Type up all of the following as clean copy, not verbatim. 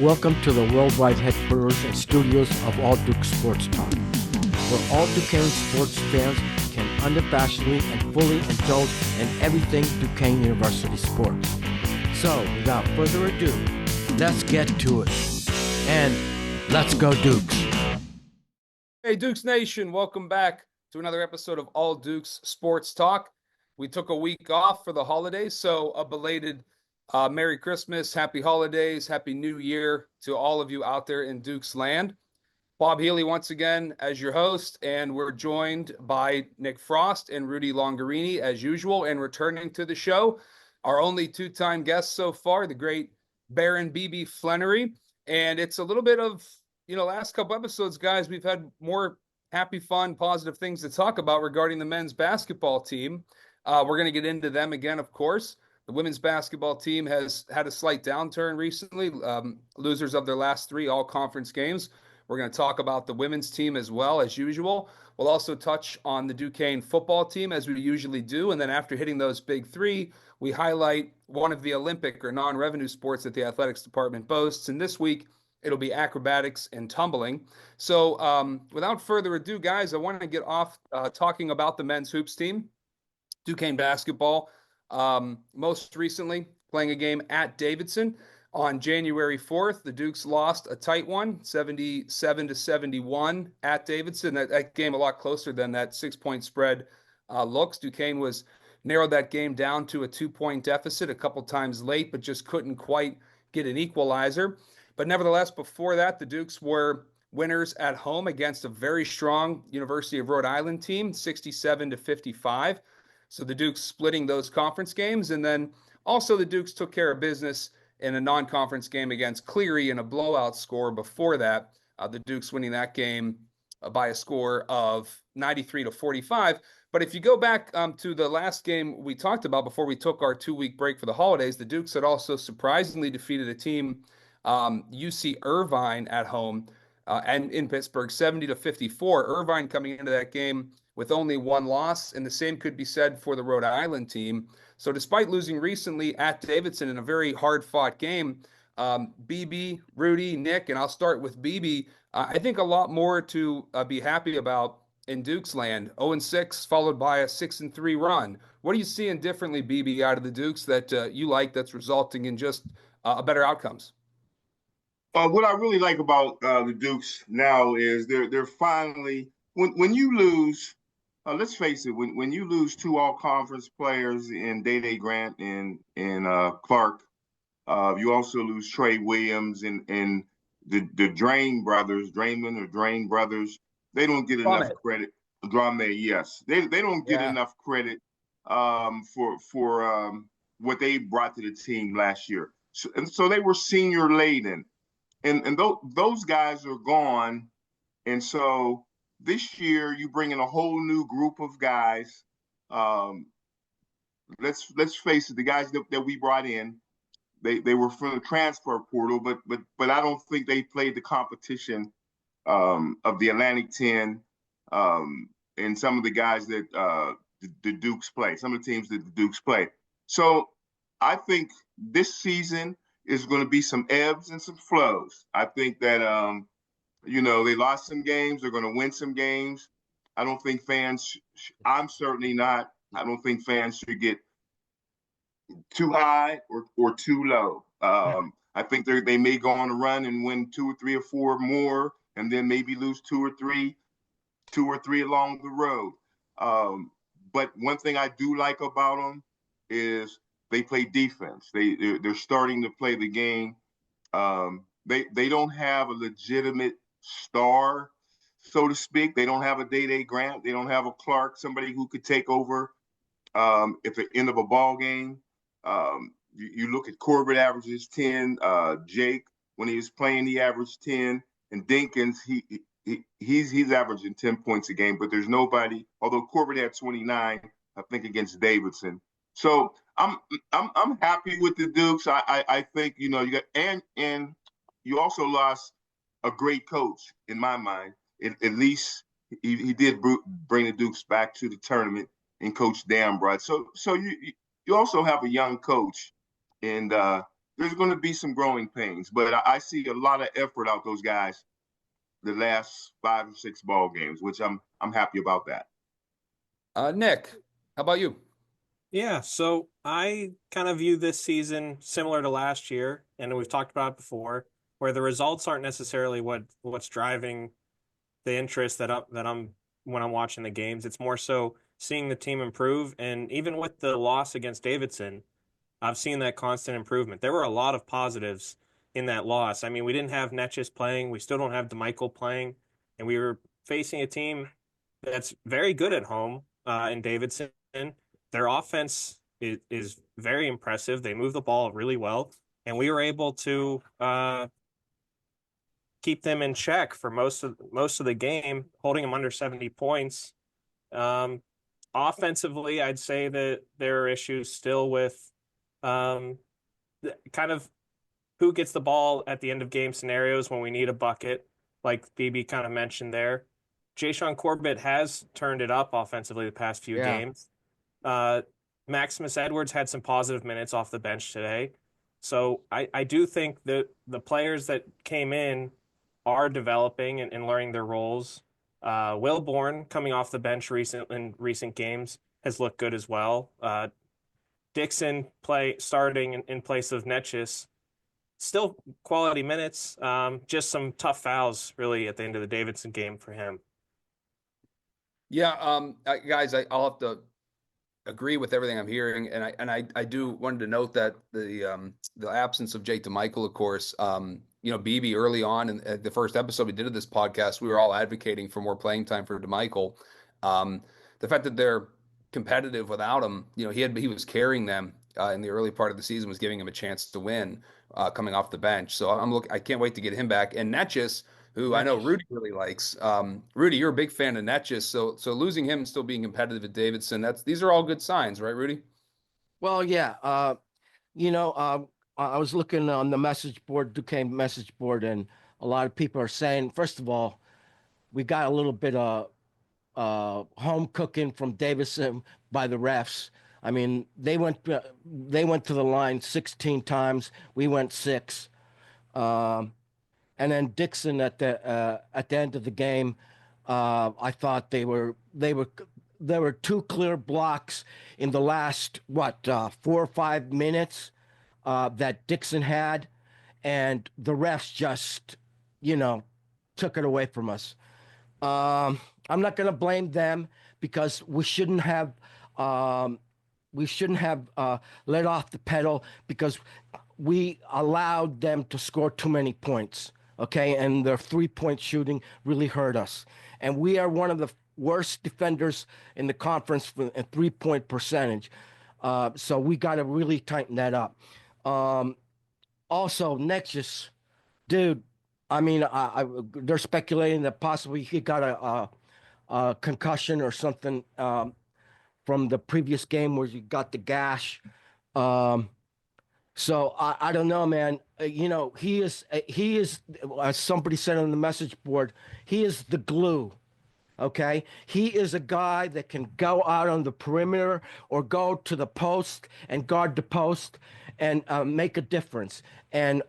Welcome to the worldwide headquarters and studios of All Dukes Sports Talk, where all Duquesne sports fans can unabashedly and fully indulge in everything Duquesne University sports. So, without further ado, let's get to it. And let's go Dukes! Hey Dukes Nation, welcome back to another episode of All Dukes Sports Talk. We took a week off for the holidays, so a belated Merry Christmas, Happy Holidays, Happy New Year to all of you out there in Dukes land. Bob Healy once again as your host, and we're joined by Nick Frost and Rudy Longarini as usual, and returning to the show, our only two-time guest so far, the great Baron BB Flenory. And it's a little bit of, last couple episodes, guys, we've had more happy, fun, positive things to talk about regarding the men's basketball team. We're going to get into them again, of course. The women's basketball team has had a slight downturn recently, losers of their last three all-conference games. We're going to talk about the women's team as well, as usual. We'll also touch on the Duquesne football team, as we usually do. And then after hitting those big three, we highlight one of the Olympic or non-revenue sports that the athletics department boasts. And this week, it'll be acrobatics and tumbling. So without further ado, guys, I want to get off talking about the men's hoops team, Duquesne basketball. Most recently, playing a game at Davidson on January 4th. The Dukes lost a tight one, 77-71 at Davidson. That game a lot closer than that 6-point spread looks. Duquesne narrowed that game down to a 2-point deficit a couple times late, but just couldn't quite get an equalizer. But nevertheless, before that, the Dukes were winners at home against a very strong University of Rhode Island team, 67-55. So the Dukes splitting those conference games. And then also the Dukes took care of business in a non-conference game against Cleary in a blowout score before that. The Dukes winning that game by a score of 93-45. But if you go back to the last game we talked about before we took our 2-week break for the holidays, the Dukes had also surprisingly defeated a team, UC Irvine at home and in Pittsburgh, 70-54. Irvine coming into that game with only one loss, and the same could be said for the Rhode Island team. So despite losing recently at Davidson in a very hard-fought game, BB, Rudy, Nick, and I'll start with BB, I think a lot more to be happy about in Dukes land. 0-6 followed by a 6-3 run. What are you seeing differently, BB, out of the Dukes that you like that's resulting in just better outcomes? What I really like about the Dukes now is they're finally, when you lose, let's face it, when you lose two all-conference players in Day Grant and Clark, you also lose Trey Williams and the Draymond brothers. They don't get enough credit. Drame, yes, they don't get enough credit for what they brought to the team last year. So they were senior laden, and those guys are gone, and so this year you bring in a whole new group of guys. Let's face it, the guys that we brought in, they were from the transfer portal, but I don't think they played the competition of the Atlantic 10 and some of the guys that the Dukes play, some of the teams that the Dukes play. So I think this season is going to be some ebbs and some flows. I think that they lost some games, they're going to win some games. I don't think fans, I'm certainly not, I don't think fans should get too high or too low. I think they may go on a run and win 2 or 3 or 4 more, and then maybe lose 2 or 3 along the road. But one thing I do like about them is they play defense. They're starting to play the game. They don't have a legitimate star, so to speak. They don't have a Day Grant. They don't have a Clark, somebody who could take over at the end of a ball game. You look at Corbett averages 10. Jake, when he was playing, he averaged 10. And Dinkins, he's averaging 10 points a game. But there's nobody. Although Corbett had 29, I think against Davidson. So I'm happy with the Dukes. I think you got and you also lost a great coach in my mind. At least he did bring the Dukes back to the tournament and Coach Dambrod. So you also have a young coach and there's going to be some growing pains, but I see a lot of effort out those guys the last 5 or 6 ball games, which I'm happy about that. Nick, how about you? Yeah, so I kind of view this season similar to last year, and we've talked about it before, where the results aren't necessarily what's driving the interest that I'm when I'm watching the games. It's more so seeing the team improve, and even with the loss against Davidson, I've seen that constant improvement. There were a lot of positives in that loss. I mean, we didn't have Netjes playing, we still don't have DeMichael playing, and we were facing a team that's very good at home in Davidson. Their offense is very impressive. They move the ball really well, and we were able to keep them in check for most of the game, holding them under 70 points. Offensively, I'd say that there are issues still with kind of who gets the ball at the end of game scenarios when we need a bucket, like BB kind of mentioned there. Jayshon Corbett has turned it up offensively the past few games. Maximus Edwards had some positive minutes off the bench today. So I do think that the players that came in are developing and learning their roles. Will Bourne, coming off the bench in recent games, has looked good as well. Dixon starting in place of Netjes. Still quality minutes, just some tough fouls really at the end of the Davidson game for him. Yeah, guys, I'll have to agree with everything I'm hearing, and I do wanted to note that the absence of Jake DeMichael, of course, BB early on in the first episode we did of this podcast, we were all advocating for more playing time for DeMichael. The fact that they're competitive without him, he was carrying them in the early part of the season, was giving him a chance to win coming off the bench. So I can't wait to get him back. And Netjes, who I know Rudy really likes. Rudy, you're a big fan of Netjes, so losing him and still being competitive at Davidson, these are all good signs, right, Rudy? Well, yeah. I was looking on the message board, Duquesne message board, and a lot of people are saying, first of all, we got a little bit of home cooking from Davidson by the refs. I mean, they went to the line 16 times. We went 6. And then Dixon at the end of the game, I thought there were 2 clear blocks in the last 4 or 5 minutes that Dixon had, and the refs just took it away from us. I'm not going to blame them because we shouldn't have let off the pedal because we allowed them to score too many points. Okay, and their 3-point shooting really hurt us. And we are one of the worst defenders in the conference for a 3-point percentage. So we got to really tighten that up. Also, Netjes, dude, I mean, they're speculating that possibly he got a concussion or something from the previous game where he got the gash. So I don't know, man. He is, as somebody said on the message board, he is the glue. Okay. He is a guy that can go out on the perimeter or go to the post and guard the post and make a difference. And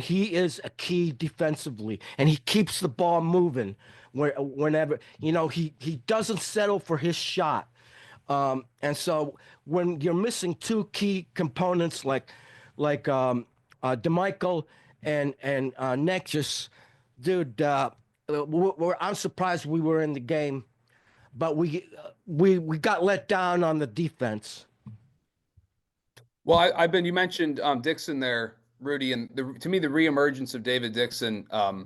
he is a key defensively, and he keeps the ball moving whenever, he doesn't settle for his shot. And so when you're missing 2 key components like DeMichael and Netjes, dude, I'm surprised we were in the game, but we got let down on the defense. Well, you mentioned Dixon there, Rudy, and to me the reemergence of David Dixon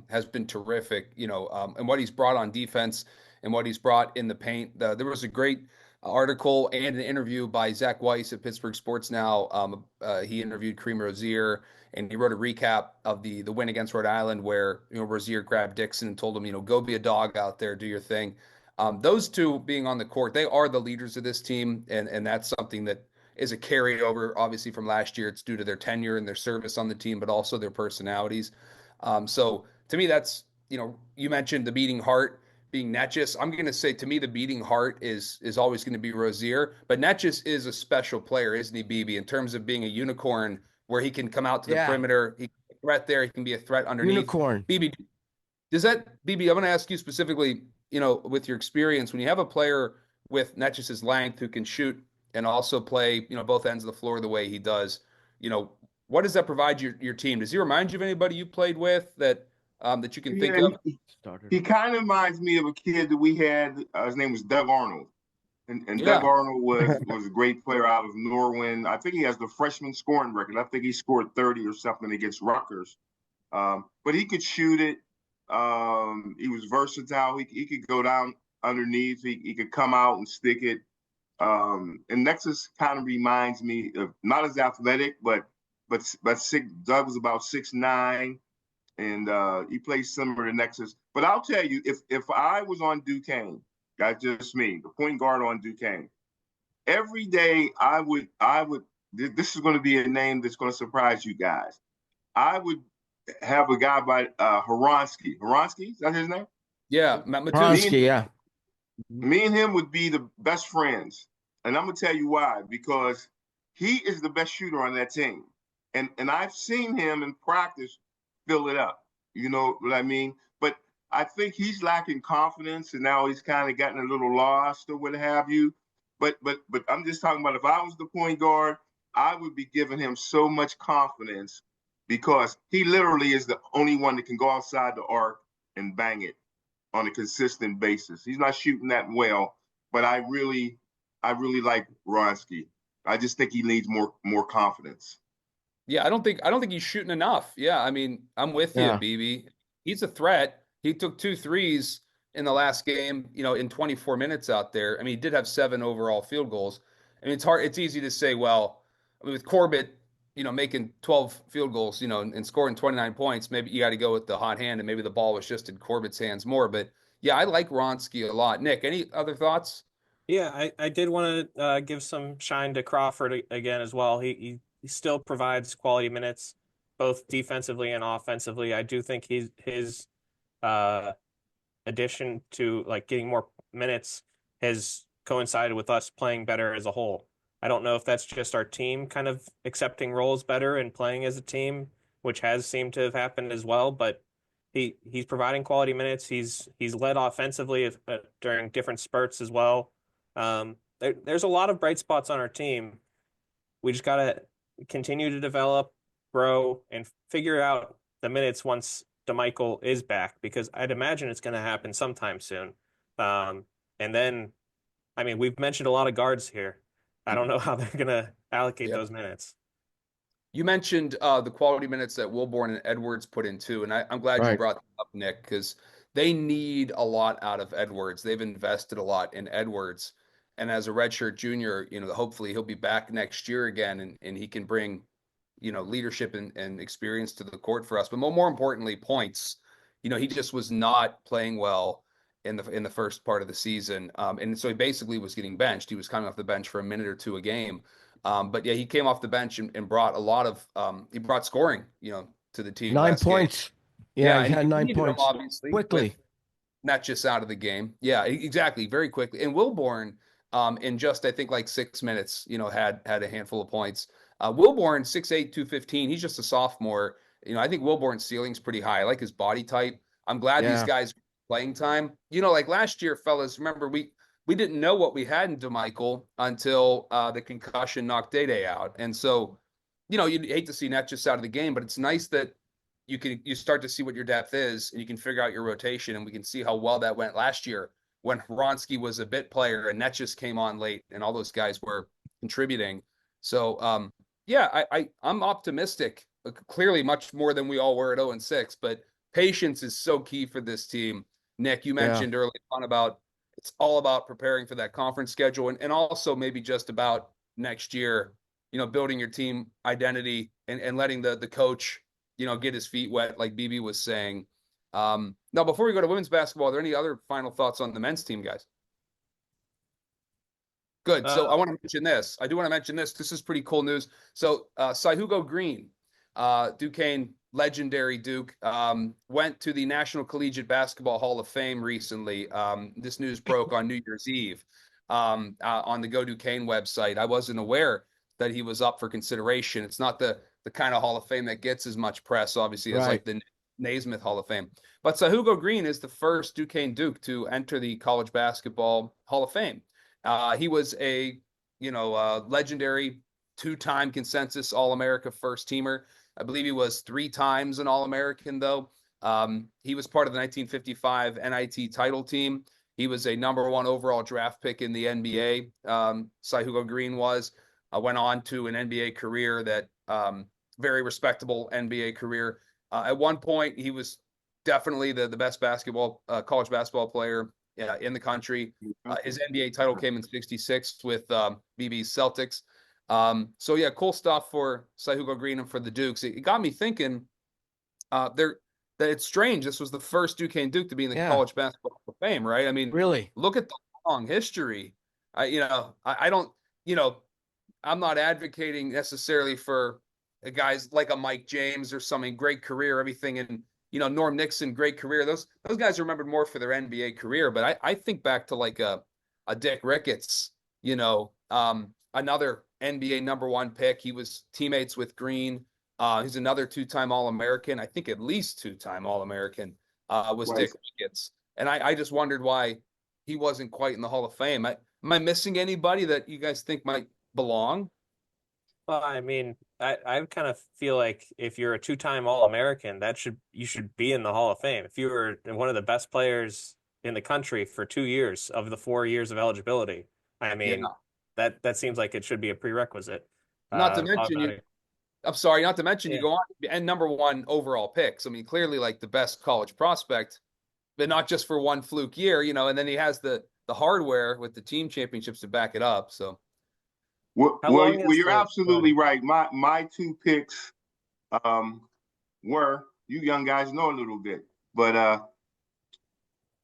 has been terrific. And what he's brought on defense and what he's brought in the paint. There was a great article and an interview by Zach Weiss at Pittsburgh Sports Now. He interviewed Kareem Rozier, and he wrote a recap of the win against Rhode Island where Rozier grabbed Dixon and told him, go be a dog out there, do your thing. Those two being on the court, they are the leaders of this team, and that's something that is a carryover, obviously, from last year. It's due to their tenure and their service on the team, but also their personalities. So to me, that's, you mentioned the beating heart being Netjes. I'm going to say, to me, the beating heart is always going to be Rozier, but Netjes is a special player, isn't he, BB, in terms of being a unicorn where he can come out to the perimeter. He can be a threat there. He can be a threat underneath. Unicorn. BB, BB, I'm going to ask you specifically, with your experience, when you have a player with Netches's length who can shoot and also play, both ends of the floor the way he does, what does that provide your team? Does he remind you of anybody you played with that you can think of? He kind of reminds me of a kid that we had. His name was Doug Arnold. And Doug Arnold was a great player out of Norwin. I think he has the freshman scoring record. I think he scored 30 or something against Rutgers. But he could shoot it. He was versatile. He could go down underneath. He could come out and stick it. And Nexus kind of reminds me of, not as athletic, but Doug was about 6'9", and he plays similar to Nexus. But I'll tell you, if I was on Duquesne, that's just me, the point guard on Duquesne, every day I would. This is going to be a name that's going to surprise you guys. I would have a guy by Horonsky. Horonsky, is that his name? Yeah, Horonsky, yeah. Me and him would be the best friends. And I'm going to tell you why. Because he is the best shooter on that team. And I've seen him in practice fill it up. You know what I mean? But I think he's lacking confidence, and now he's kind of gotten a little lost or what have you. But I'm just talking about, if I was the point guard, I would be giving him so much confidence, because he literally is the only one that can go outside the arc and bang it on a consistent basis. He's not shooting that well, but I really like Ronsky. I just think he needs more confidence. Yeah, I don't think he's shooting enough. Yeah, I mean, I'm with you, BB. He's a threat. He took 2 threes in the last game, in 24 minutes out there. I mean, he did have 7 overall field goals. I mean, it's easy to say, well, I mean, with Corbett, making 12 field goals, and scoring 29 points, maybe you got to go with the hot hand, and maybe the ball was just in Corbett's hands more. But yeah, I like Ronsky a lot. Nick, any other thoughts? Yeah, I did want to give some shine to Crawford again as well. He still provides quality minutes, both defensively and offensively. I do think his addition to getting more minutes has coincided with us playing better as a whole. I don't know if that's just our team kind of accepting roles better and playing as a team, which has seemed to have happened as well. But he's providing quality minutes. He's led offensively during different spurts as well. There's a lot of bright spots on our team. We just got to continue to develop, grow, and figure out the minutes once DeMichael is back, because I'd imagine it's going to happen sometime soon. And then, I mean, we've mentioned a lot of guards here. I don't know how they're going to allocate those minutes. You mentioned the quality minutes that Wilborn and Edwards put in too, and I'm glad you brought that up, Nick, because they need a lot out of Edwards. They've invested a lot in Edwards, and as a redshirt junior, hopefully he'll be back next year again, and he can bring, leadership and experience to the court for us. But more importantly, points. He just was not playing well in the first part of the season, and so he basically was getting benched. He was coming off the bench for a minute or two a game. But yeah, he came off the bench and brought a lot of he brought scoring, to the team. 9 points. Game. Yeah, he had 9 points. Obviously, quickly. Not just out of the game. Yeah, exactly, very quickly. And Wilborn, in just I think 6 minutes, had a handful of points. Wilborn, 6'8", 215. He's just a sophomore. I think Wilborn's ceiling's pretty high. I like his body type. I'm glad these guys playing time. Last year, fellas, remember we didn't know what we had in DeMichael until the concussion knocked Day out. And so, you'd hate to see Netchess out of the game, but it's nice that you start to see what your depth is, and you can figure out your rotation, and we can see how well that went last year when Horonsky was a bit player and Netchess came on late and all those guys were contributing. So, I'm optimistic, clearly much more than we all were at 0-6, but patience is so key for this team. Nick, you mentioned early on about it's all about preparing for that conference schedule, and also maybe just about next year, building your team identity and letting the coach, get his feet wet, like BB was saying. Now, before we go to women's basketball, are there any other final thoughts on the men's team, guys? Good. So I want to mention this. I do want to mention this. This is pretty cool news. So Hugo Green, Duquesne legendary Duke, went to the National Collegiate Basketball Hall of Fame recently. This news broke on New Year's Eve on the Go Duquesne website. I wasn't aware that he was up for consideration. It's not the the kind of Hall of Fame that gets as much press, obviously, as Right. like the Naismith Hall of Fame. But Sahugo Green is the first Duquesne Duke to enter the College Basketball Hall of Fame. He was a legendary two-time consensus All-America first teamer. I believe he was 3 times an All-American, though. He was part of the 1955 NIT title team. He was a #1 overall draft pick in the NBA. Sahugo Green went on to an NBA career that very respectable NBA career. At one point, he was definitely the best college basketball player in the country. His NBA title came in '66 with BB's Celtics. So yeah, cool stuff for Sahugo Green and for the Dukes. It got me thinking that it's strange. This was the first Duquesne Duke to be in the College Basketball Hall of Fame, right? I mean, really, look at the long history. I don't, I'm not advocating necessarily for guys like a Mike James or something, great career, everything. And, Norm Nixon, great career. Those guys are remembered more for their NBA career. But I think back to like a Dick Ricketts, another NBA #1 pick. He was teammates with Green. He's another 2-time All-American. I think at least 2-time All-American was right. Dick Ricketts. And I just wondered why he wasn't quite in the Hall of Fame. Am I missing anybody that you guys think might belong? Well, I mean, I kind of feel like if you're a 2-time All-American, you should be in the Hall of Fame. If you were one of the best players in the country for 2 years of the 4 years of eligibility, I mean, that seems like it should be a prerequisite. Not to mention I'm sorry, not to mention you go on and #1 overall picks. I mean, clearly like the best college prospect, but not just for one fluke year, and then he has the hardware with the team championships to back it up. So well you're absolutely right. My 2 picks were, you young guys know a little bit, but it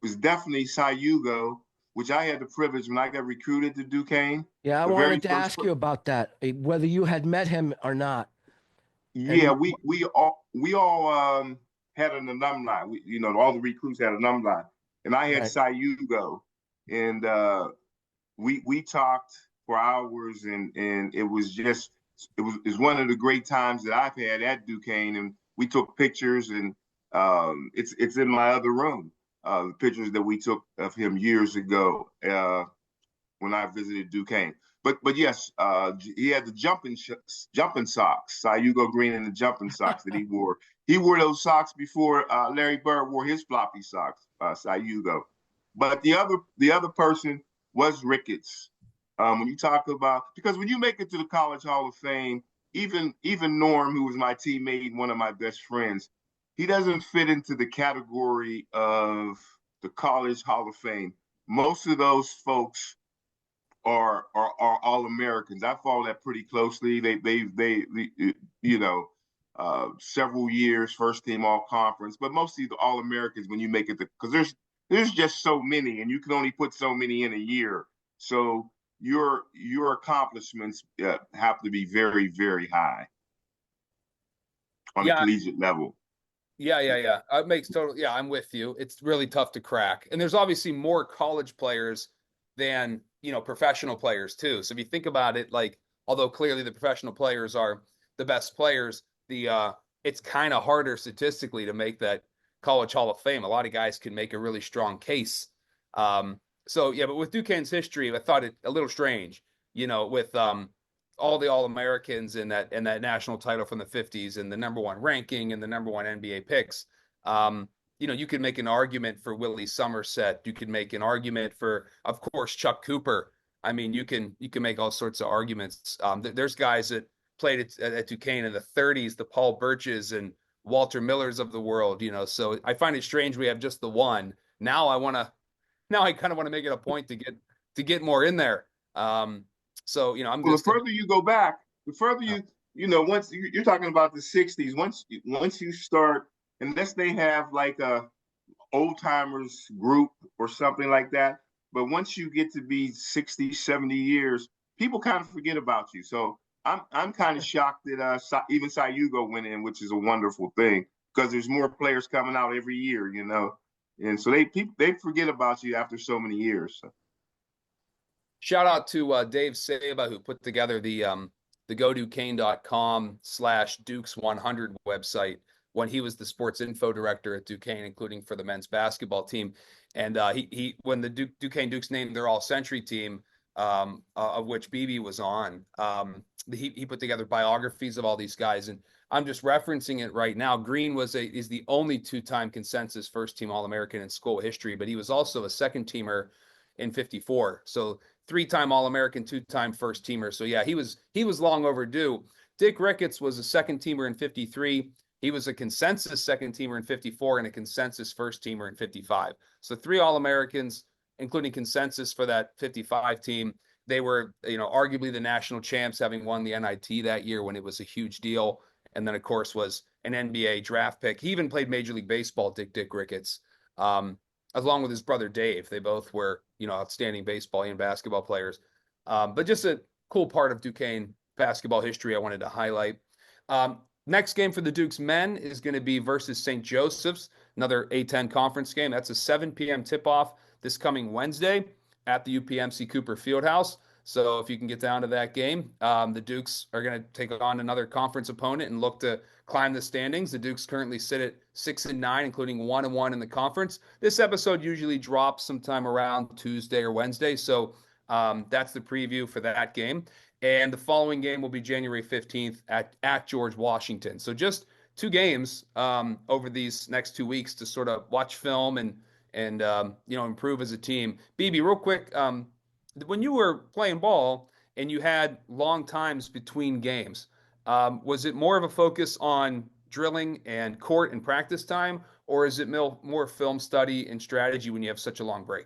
was definitely Sahugo, which I had the privilege when I got recruited to Duquesne. Yeah, I wanted to ask you about that, whether you had met him or not. Yeah, we all had an alumni. All the recruits had an alumni, and I had Sahugo, and we talked for hours, and it was one of the great times that I've had at Duquesne, and we took pictures, and it's in my other room, the pictures that we took of him years ago when I visited Duquesne. But yes, he had the jumping socks, Sahugo Green, and the jumping socks that he wore. He wore those socks before Larry Bird wore his floppy socks, Sahugo. But the other person was Ricketts. When you talk about, because when you make it to the College Hall of Fame, even Norm, who was my teammate, one of my best friends, he doesn't fit into the category of the College Hall of Fame. Most of those folks are All-Americans. I follow that pretty closely. They several years first team All-Conference, but mostly the All-Americans when you make it, because there's just so many, and you can only put so many in a year. So your accomplishments have to be very, very high on the collegiate level. Yeah. It makes total. Yeah, I'm with you. It's really tough to crack, and there's obviously more college players than professional players too. So if you think about it, like, although clearly the professional players are the best players, it's kind of harder statistically to make that College Hall of Fame. A lot of guys can make a really strong case. So yeah, but with Duquesne's history, I thought it a little strange, with all the All-Americans and that national title from the 50s and the #1 ranking and the #1 NBA picks. You could make an argument for Willie Somerset. You could make an argument for, of course, Chuck Cooper. I mean, you can make all sorts of arguments. There's guys that played at Duquesne in the 30s, the Paul Birches and Walter Millers of the world. So I find it strange we have just the one. Now I kind of want to make it a point to get more in there. So the further you go back, the further once you're talking about the 60s, once you start, unless they have like a old timers group or something like that, but once you get to be 60, 70 years, people kind of forget about you. So I'm kind of shocked that even Sahugo went in, which is a wonderful thing, because there's more players coming out every year, and so they forget about you after so many years. So. Shout out to Dave Saba, who put together the the goduquesne.com/Dukes100 website when he was the sports info director at Duquesne, including for the men's basketball team. And he when the Duquesne Dukes named their all-century team, of which BB was on, he put together biographies of all these guys. And I'm just referencing it right now. Green is the only two-time consensus first-team All-American in school history, but he was also a second-teamer in 54. So three-time All-American, two-time first-teamer. So yeah, he was long overdue. Dick Ricketts was a second-teamer in 53. He was a consensus second-teamer in 54 and a consensus first-teamer in 55. So three All-Americans, including consensus for that 55 team. They were, arguably the national champs, having won the NIT that year when it was a huge deal. And then, of course, was an NBA draft pick. He even played Major League Baseball, Dick Ricketts, along with his brother Dave. They both were, outstanding baseball and basketball players. But just a cool part of Duquesne basketball history I wanted to highlight. Next game for the Dukes men is going to be versus St. Joseph's, another A-10 conference game. That's a 7 p.m. tip-off this coming Wednesday at the UPMC Cooper Fieldhouse. So if you can get down to that game, the Dukes are going to take on another conference opponent and look to climb the standings. The Dukes currently sit at 6-9, including 1-1 in the conference. This episode usually drops sometime around Tuesday or Wednesday. So that's the preview for that game. And the following game will be January 15th at George Washington. So just two games over these next 2 weeks to sort of watch film and improve as a team. BB, real quick, when you were playing ball and you had long times between games, was it more of a focus on drilling and court and practice time, or is it more film study and strategy when you have such a long break?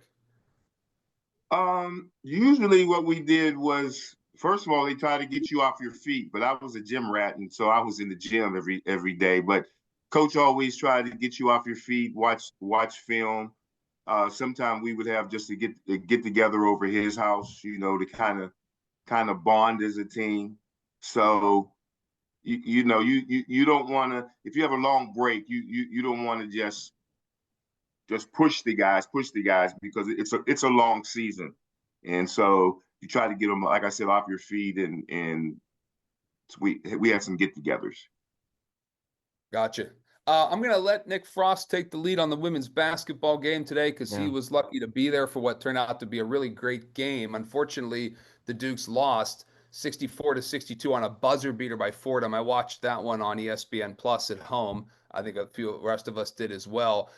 Usually what we did was, first of all, they try to get you off your feet, but I was a gym rat, and so I was in the gym every day. But coach always tried to get you off your feet, watch film. Sometimes we would have just to get together over his house, to kind of bond as a team. So you don't want to, if you have a long break, you don't want to just push the guys because it's a long season, and so you try to get them, like I said, off your feet, and we had some get-togethers. Gotcha. I'm going to let Nick Frost take the lead on the women's basketball game today because he was lucky to be there for what turned out to be a really great game. Unfortunately, the Dukes lost 64-62 on a buzzer beater by Fordham. I watched that one on ESPN Plus at home. I think a few rest of us did as well.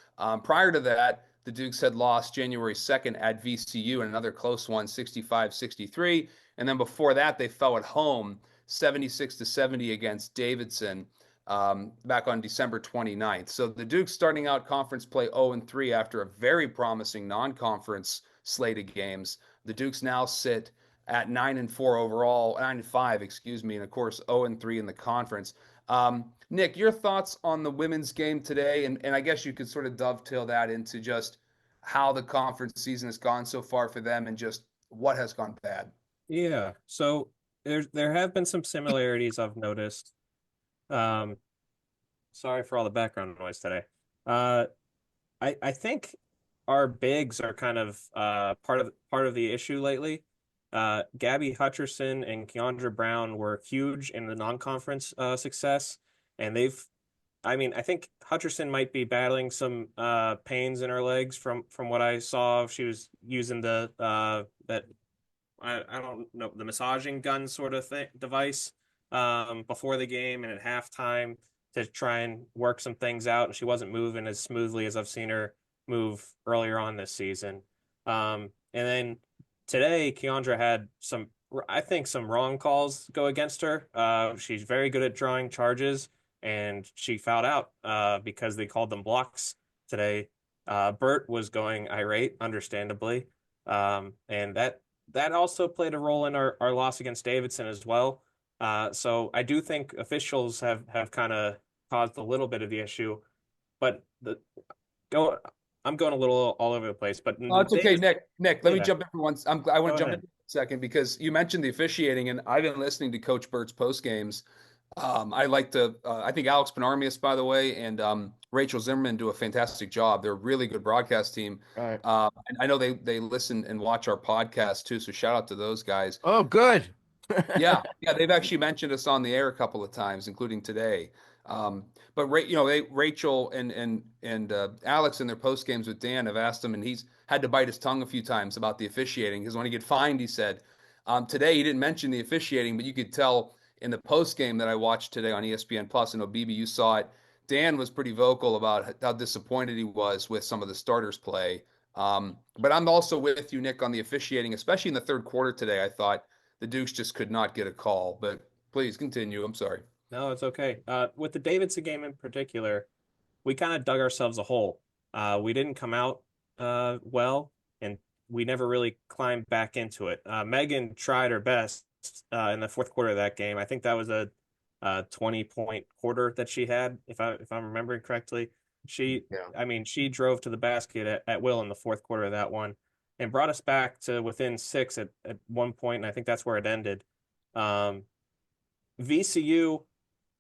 Prior to that, the Dukes had lost January 2nd at VCU in another close one, 65-63. And then before that, they fell at home 76-70 against Davidson back on December 29th. So the Dukes starting out conference play 0-3 after a very promising non-conference slate of games. The Dukes now sit at 9-4 overall, 9-5, and of course 0-3 in the conference. Nick, your thoughts on the women's game today, and I guess you could sort of dovetail that into just how the conference season has gone so far for them and just what has gone bad. Yeah, so there have been some similarities I've noticed. Sorry for all the background noise today. I think our bigs are kind of part of the issue lately. Gabby Hutcherson and Keandra Brown were huge in the non-conference success, and I think Hutcherson might be battling some pains in her legs from what I saw. She was using the I don't know, the massaging gun sort of device before the game and at halftime to try and work some things out, and she wasn't moving as smoothly as I've seen her move earlier on this season. And then today, Keandra had some wrong calls go against her. She's very good at drawing charges, and she fouled out because they called them blocks today. Bert was going irate, understandably, and that also played a role in our loss against Davidson as well. So I do think officials have kind of caused a little bit of the issue, but I'm going a little all over the place, but it's okay, Nick. Let me jump in for once. I want to jump in for a second because you mentioned the officiating, and I've been listening to Coach Bert's post games. I think Alex Penarmius, by the way, and Rachel Zimmerman do a fantastic job. They're a really good broadcast team. Right. And I know they listen and watch our podcast too. So shout out to those guys. Oh, good. Yeah, yeah, they've actually mentioned us on the air a couple of times, including today. But Rachel and Alex in their post games with Dan have asked him, and he's had to bite his tongue a few times about the officiating because when he get fined, he said today he didn't mention the officiating, but you could tell in the post game that I watched today on ESPN Plus. I know BB, you saw it. Dan was pretty vocal about how disappointed he was with some of the starters' play. But I'm also with you, Nick, on the officiating, especially in the third quarter today. I thought the Dukes just could not get a call. But please continue. I'm sorry. No, it's okay. With the Davidson game in particular, we kind of dug ourselves a hole. We didn't come out well, and we never really climbed back into it. Megan tried her best in the fourth quarter of that game. I think that was a 20-point quarter that she had, if I'm remembering correctly. I mean, she drove to the basket at will in the fourth quarter of that one, and brought us back to within 6 at one point, and I think that's where it ended. VCU,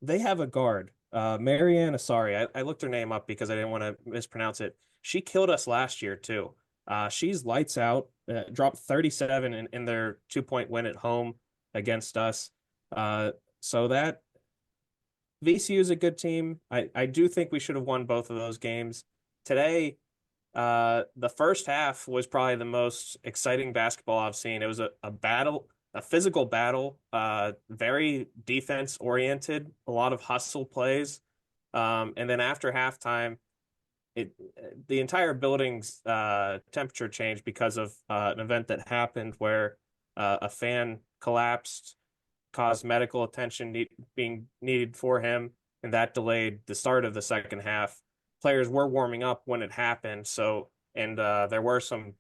they have a guard, Mariana. Sorry, I looked her name up because I didn't want to mispronounce it. She killed us last year too. She's lights out. Dropped 37 in their 2-point win at home against us. So that VCU is a good team. I do think we should have won both of those games today. The first half was probably the most exciting basketball I've seen. It was a battle, a physical battle, very defense oriented, a lot of hustle plays. And then after halftime, the entire building's temperature changed because of an event that happened where a fan collapsed, caused medical attention being needed for him, and that delayed the start of the second half. Players were warming up when it happened, and there were some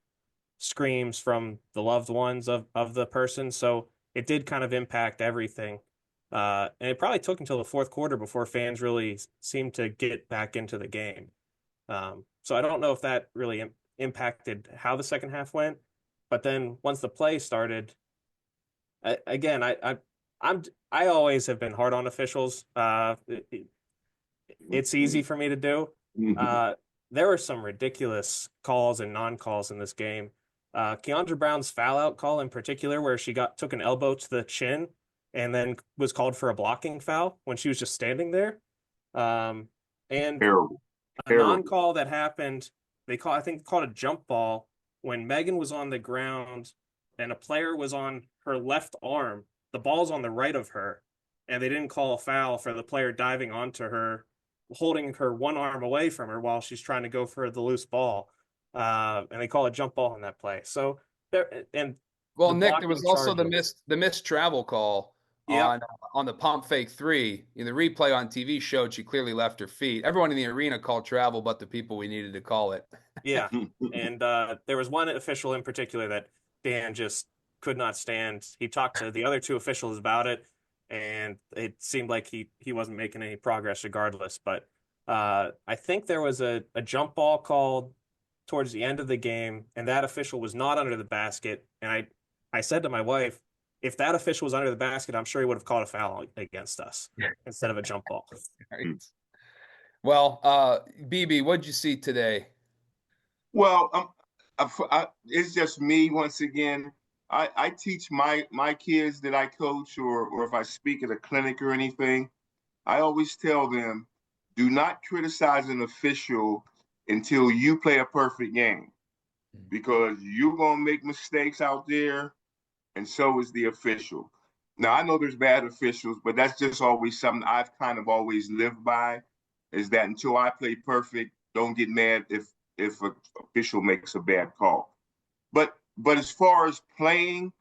screams from the loved ones of the person, so it did kind of impact everything. And it probably took until the fourth quarter before fans really seemed to get back into the game. So I don't know if that really impacted how the second half went, but then once the play started, I always have been hard on officials. It's easy for me to do. There were some ridiculous calls and non-calls in this game. Keandra Brown's foul out call in particular, where she took an elbow to the chin and then was called for a blocking foul when she was just standing there. And Terrible. a non-call that happened, I think called a jump ball when Megan was on the ground and a player was on her left arm. The ball's on the right of her, and they didn't call a foul for the player diving onto her, holding her one arm away from her while she's trying to go for the loose ball. And they call a jump ball on that play. So there, and well, Nick, there was also the missed travel call Yep. on the pump fake three. The replay on TV showed she clearly left her feet. Everyone in the arena called travel, but the people we needed to call it. Yeah, and there was one official in particular that Dan just could not stand. He talked to the other two officials about it, and it seemed like he wasn't making any progress regardless. But I think there was a jump ball called towards the end of the game, and that official was not under the basket. And I said to my wife, if that official was under the basket, I'm sure he would have called a foul against us instead of a jump ball. Right. Well, BB, what did you see today? Well, it's just me once again. I teach my kids that I coach, or if I speak at a clinic or anything, I always tell them, do not criticize an official until you play a perfect game, because you're gonna make mistakes out there, and so is the official. Now I know there's bad officials, but that's just always something I've kind of always lived by, is that until I play perfect, don't get mad if an official makes a bad call. But as far as playing,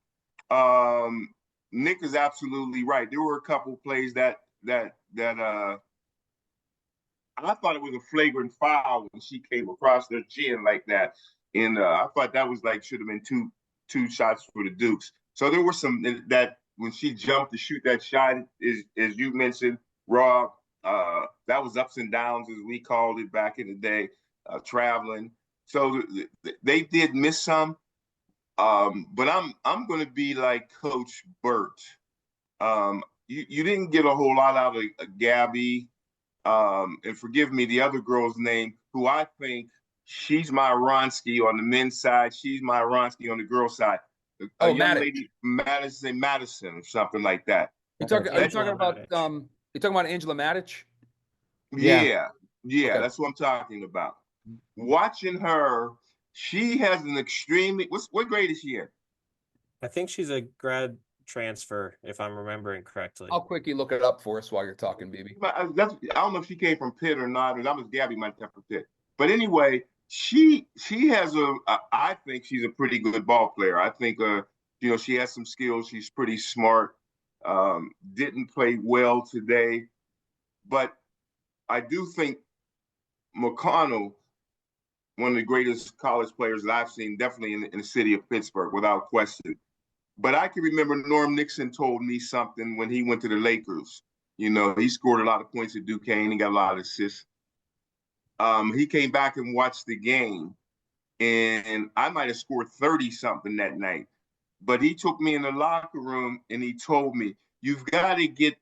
Nick is absolutely right. There were a couple plays that I thought it was a flagrant foul when she came across their chin like that, and I thought that was should have been two shots for the Dukes. So there were some that when she jumped to shoot that shot, as you mentioned, Rob, that was ups and downs as we called it back in the day, traveling. So they did miss some, but I'm going to be like Coach Burt. You didn't get a whole lot out of Gabby. And forgive me, the other girl's name, who I think she's my Ronsky on the men's side. She's my Ronsky on the girls' side. a Oh, young Matic. lady, Madison or something like that. You talking? Are you Angela talking about Matic. You talking about Angela Matic? Yeah. Yeah, Okay. that's what I'm talking about. Watching her, she has an extremely. What grade is she in? I think she's a grad transfer, if I'm remembering correctly. I'll quickly look it up for us while you're talking, BB. I don't know if she came from Pitt or not, or that was Gabby might have from Pitt. But anyway, she has I think she's a pretty good ball player. I think she has some skills. She's pretty smart. Didn't play well today, but I do think McConnell, one of the greatest college players that I've seen, definitely in the city of Pittsburgh, without question. But I can remember Norm Nixon told me something when he went to the Lakers. He scored a lot of points at Duquesne. He got a lot of assists. He came back and watched the game, and I might have scored 30 something that night. But he took me in the locker room and he told me, you've got to get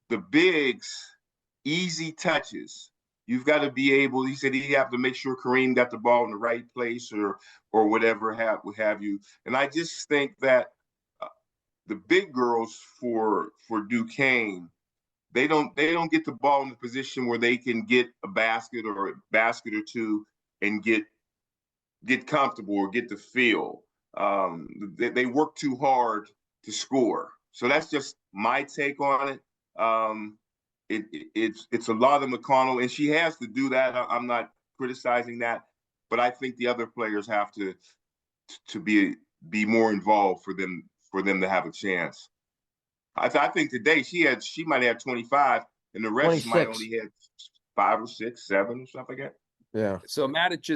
the bigs easy touches. You've got to be able, he said he have to make sure Kareem got the ball in the right place or whatever have you. And I just think that the big girls for Duquesne, they don't get the ball in the position where they can get a basket or two and get comfortable or get the feel. They work too hard to score. So that's just my take on it. It's a lot of McConnell, and she has to do that. I'm not criticizing that, but I think the other players have to be more involved for them to have a chance. I think today she might have 25, and the rest 26. might only have 5 or 6, 7 or something like that. Yeah. So Matic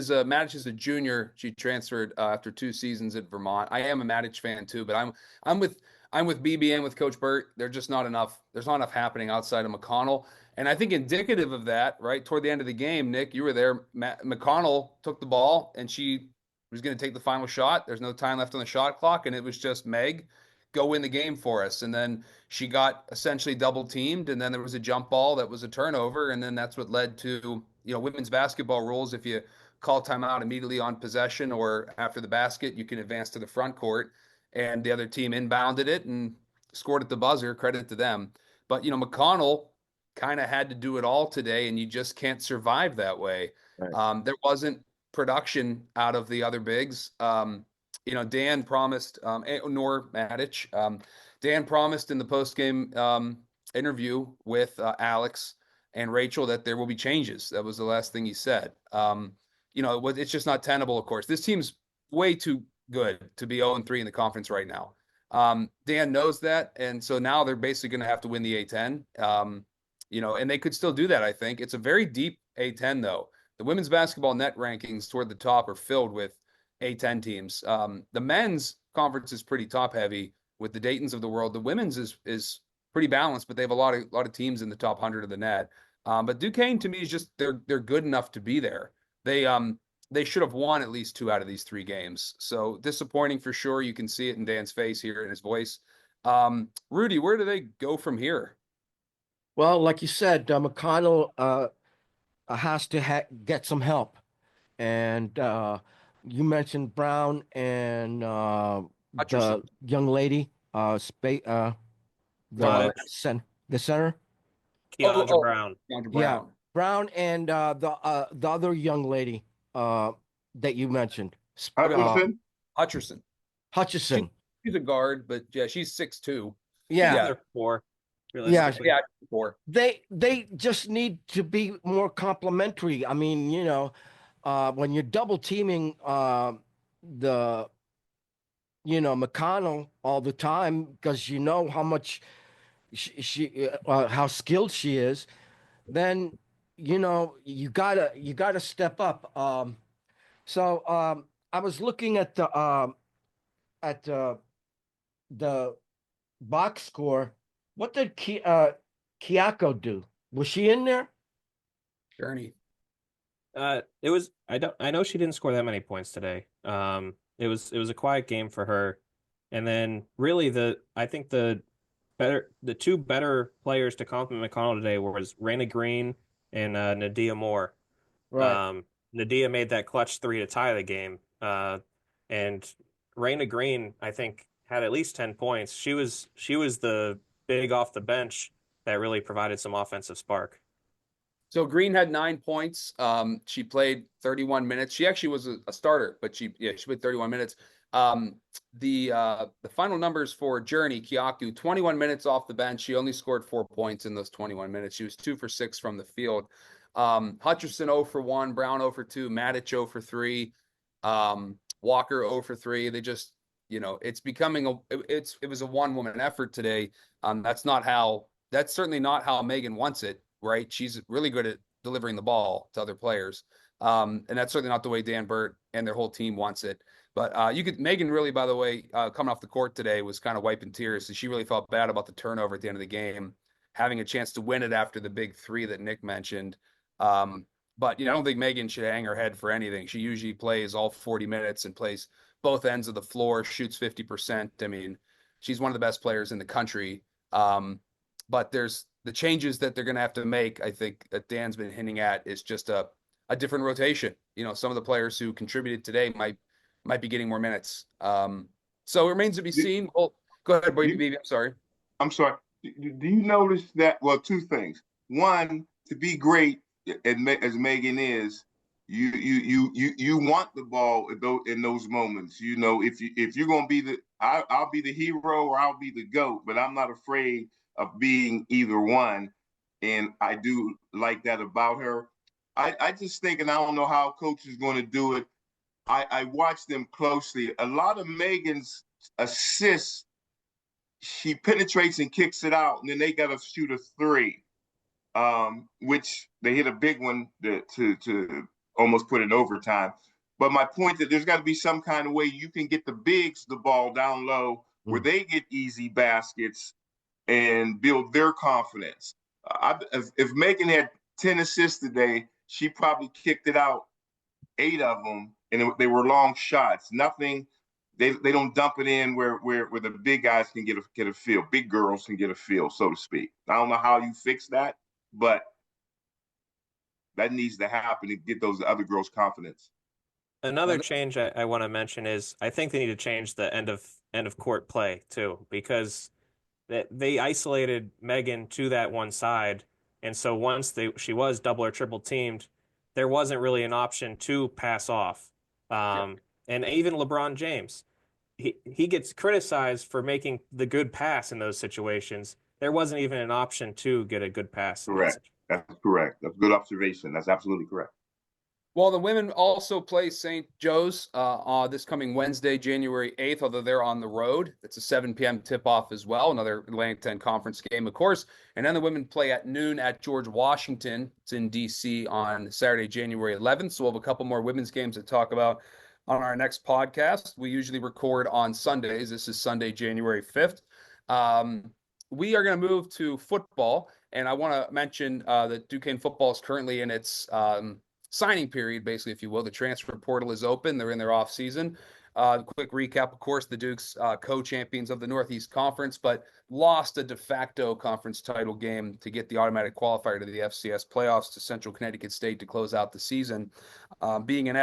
is a junior. She transferred after 2 seasons at Vermont. I am a Matic fan too, but I'm with BB and with Coach Burt. There's just not enough. There's not enough happening outside of McConnell. And I think indicative of that, right toward the end of the game, Nick, you were there. McConnell took the ball and she was going to take the final shot. There's no time left on the shot clock, and it was just Meg, go win the game for us. And then she got essentially double teamed, and then there was a jump ball that was a turnover, and then that's what led to women's basketball rules. If you call timeout immediately on possession or after the basket, you can advance to the front court, and the other team inbounded it and scored at the buzzer. Credit to them. But McConnell kind of had to do it all today, and you just can't survive that way. Right. There wasn't production out of the other bigs. Dan promised, nor Matic. Dan promised in the post-game interview with Alex and Rachel that there will be changes. That was the last thing he said. It's just not tenable, of course. This team's way too good to be 0-3 in the conference right now. Dan knows that, and so now they're basically going to have to win the A10. And they could still do that, I think. It's a very deep A10, though. The women's basketball net rankings toward the top are filled with A10 teams. The men's conference is pretty top heavy with the Daytons of the world. The women's is pretty balanced, but they have a lot of teams in the top 100 of the net. But Duquesne to me is just they're good enough to be there. They should have won at least 2 out of these 3 games. So disappointing for sure. You can see it in Dan's face here in his voice. Rudy, where do they go from here? Well, like you said, McConnell has to get some help. And you mentioned Brown and the young lady, the center. Keandra Brown. Keandra Brown. Yeah, Brown and the other young lady that you mentioned, Hutcherson. Hutchison. She's a guard, but yeah, she's 6'2". Yeah, They're 4. Yeah, 4. They just need to be more complimentary. I mean, when you're double teaming McConnell all the time because how much she how skilled she is, then you gotta step up. So I was looking at the box score. What did Kiyako do? Was she in there? Journey. It was I know she didn't score that many points today. It was a quiet game for her. And then really I think the 2 better players to compliment McConnell today was Raina Green and Nadia Moore. Right. Nadia made that clutch 3 to tie the game. And Raina Green, I think, had at least 10 points. She was the big off the bench that really provided some offensive spark. So Green had 9 points. She played 31 minutes. She actually was a starter, but she played 31 minutes. The final numbers for Journey Kyaku, 21 minutes off the bench. She only scored 4 points in those 21 minutes. She was 2 for 6 from the field. Hutcherson 0 for 1, Brown 0 for 2, Matic 0 for 3, Walker 0 for 3. They just, it's becoming it was a one-woman effort today. That's certainly not how Megan wants it, right? She's really good at delivering the ball to other players. And that's certainly not the way Dan Burt and their whole team wants it. But Megan really, by the way, coming off the court today was kind of wiping tears. So she really felt bad about the turnover at the end of the game, having a chance to win it after the big three that Nick mentioned. But I don't think Megan should hang her head for anything. She usually plays all 40 minutes and plays both ends of the floor, shoots 50%. I mean, she's one of the best players in the country. But there's the changes that they're going to have to make, I think, that Dan's been hinting at, is just a different rotation. Some of the players who contributed today might be getting more minutes. So it remains to be seen. Well, go ahead, baby. I'm sorry. I'm sorry. Do you notice that? Well, two things. One, to be great as Megan is, you want the ball in those moments. If you're gonna be I'll be the hero or I'll be the GOAT, but I'm not afraid of being either one. And I do like that about her. I just think, and I don't know how coach is going to do it. I watched them closely. A lot of Megan's assists, she penetrates and kicks it out, and then they got to shoot a three, which they hit a big one to almost put in overtime. But my point that there's got to be some kind of way you can get the bigs the ball down low where they get easy baskets and build their confidence. If Megan had 10 assists today, she probably kicked it out 8 of them, and they were long shots. Nothing. They don't dump it in where the big guys can get a feel. Big girls can get a feel, so to speak. I don't know how you fix that, but that needs to happen to get those other girls' confidence. Another change I want to mention is I think they need to change the end of court play too, because they isolated Megan to that one side, and so once she was double or triple teamed, there wasn't really an option to pass off. And even LeBron James, he gets criticized for making the good pass in those situations. There wasn't even an option to get a good pass. Correct. That's correct. That's a good observation. That's absolutely correct. Well, the women also play St. Joe's this coming Wednesday, January 8th, although they're on the road. It's a 7 p.m. tip-off as well, another Atlantic 10 conference game, of course. And then the women play at noon at George Washington. It's in D.C. on Saturday, January 11th. So we'll have a couple more women's games to talk about on our next podcast. We usually record on Sundays. This is Sunday, January 5th. We are going to move to football, and I want to mention that Duquesne football is currently in its signing period, basically, if you will. The transfer portal is open. They're in their off season. Quick recap, of course, the Dukes co-champions of the Northeast Conference, but lost a de facto conference title game to get the automatic qualifier to the FCS playoffs to Central Connecticut State to close out the season. Being an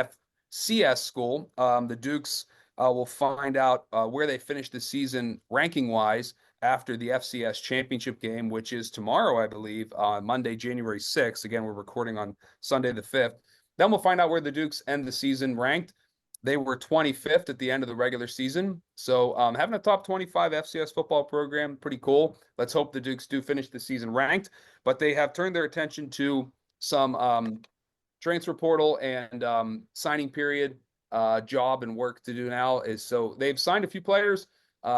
FCS school, the Dukes will find out where they finish the season ranking-wise after the FCS championship game, which is tomorrow, I believe, on Monday, January 6th. Again, we're recording on Sunday the 5th. Then we'll find out where the Dukes end the season ranked. They were 25th at the end of the regular season. So having a top 25 FCS football program, pretty cool. Let's hope the Dukes do finish the season ranked. But they have turned their attention to some transfer portal and signing period job and work to do now. So they've signed a few players.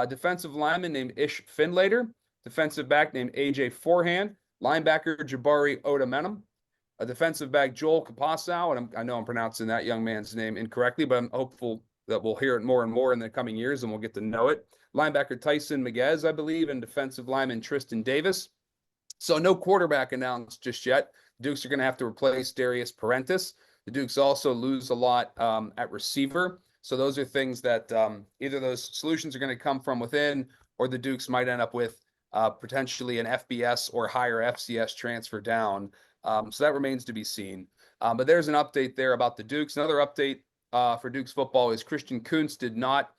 Defensive lineman named Ish Finlater, defensive back named AJ Forehand, linebacker Jabari Odamenem, a defensive back Joel Capasso, and I know I'm pronouncing that young man's name incorrectly, but I'm hopeful that we'll hear it more and more in the coming years and we'll get to know it. Linebacker Tyson Miguez, I believe, and defensive lineman Tristan Davis. So no quarterback announced just yet. The Dukes are going to have to replace Darius Parentis. The Dukes also lose a lot at receiver. So those are things that either those solutions are going to come from within, or the Dukes might end up with potentially an FBS or higher FCS transfer down. So that remains to be seen. But there's an update there about the Dukes. Another update for Dukes football is Christian Kuntz did not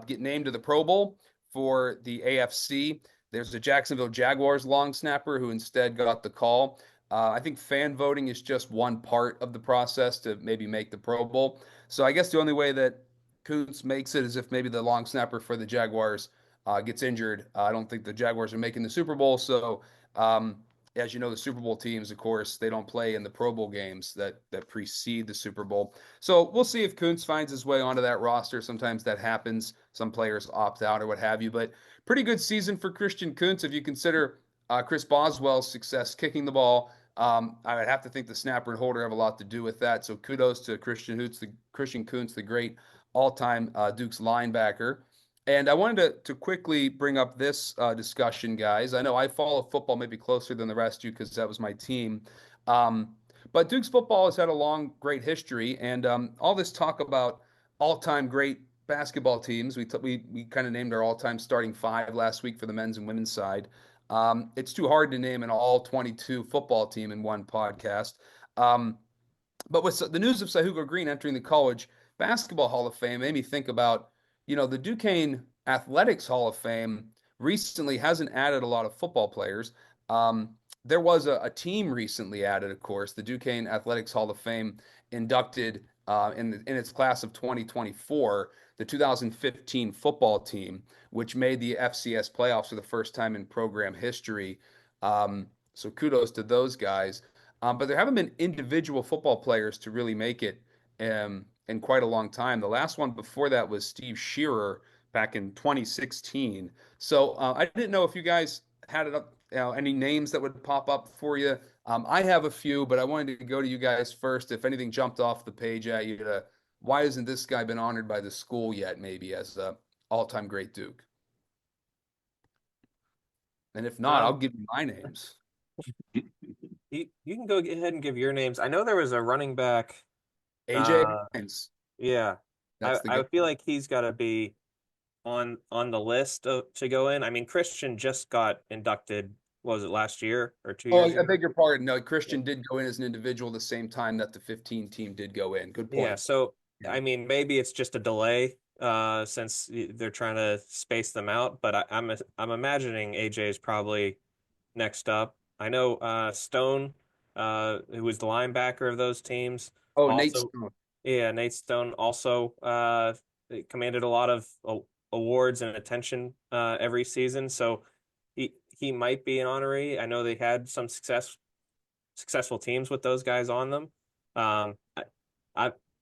get named to the Pro Bowl for the AFC. There's the Jacksonville Jaguars long snapper who instead got the call. I think fan voting is just one part of the process to maybe make the Pro Bowl. So I guess the only way that Kuntz makes it is if maybe the long snapper for the Jaguars gets injured. I don't think the Jaguars are making the Super Bowl. So, as you know, the Super Bowl teams, of course, they don't play in the Pro Bowl games that precede the Super Bowl. So we'll see if Kuntz finds his way onto that roster. Sometimes that happens. Some players opt out or what have you. But pretty good season for Christian Kuntz if you consider Chris Boswell's success kicking the ball. I would have to think the snapper and holder have a lot to do with that. So kudos to Christian Kuntz, the great all-time Dukes linebacker. And I wanted to quickly bring up this discussion, guys. I know I follow football maybe closer than the rest of you because that was my team. But Dukes football has had a long, great history. And all this talk about all-time great basketball teams, we kind of named our all-time starting five last week for the men's and women's side. It's too hard to name an all-22 football team in one podcast. But with the news of Sahugo Green entering the College Basketball Hall of Fame made me think about, the Duquesne Athletics Hall of Fame recently hasn't added a lot of football players. There was a team recently added, of course. The Duquesne Athletics Hall of Fame inducted in its class of 2024 the 2015 football team, which made the FCS playoffs for the first time in program history. So kudos to those guys. But there haven't been individual football players to really make it in quite a long time. The last one before that was Steve Shearer back in 2016. So I didn't know if you guys had any names that would pop up for you. I have a few, but I wanted to go to you guys first. If anything jumped off the page at you, why hasn't this guy been honored by the school yet, maybe as an all-time great Duke? And if not, I'll give you my names. You can go ahead and give your names. I know there was a running back. AJ Hines. Yeah. That's the I guy. feel like he's got to be on the list to go in. I mean, Christian just got inducted, what was it, last year or 2 years ago? I beg your pardon. No, Christian did go in as an individual the same time that the 15 team did go in. Good point. Yeah, so I mean, maybe it's just a delay since they're trying to space them out, but I'm imagining AJ is probably next up. I know Stone, who was the linebacker of those teams. Oh, also, Nate Stone. Yeah, Nate Stone also commanded a lot of awards and attention every season, so he might be an honoree. I know they had some successful teams with those guys on them.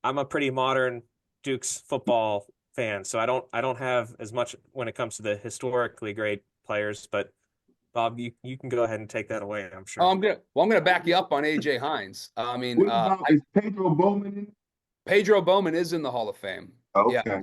I'm a pretty modern Dukes football fan, so I don't have as much when it comes to the historically great players, but Bob, you can go ahead and take that away, I'm sure. I'm gonna back you up on AJ Hines. I mean, is Pedro Bowman in? Pedro Bowman is in the Hall of Fame. Okay.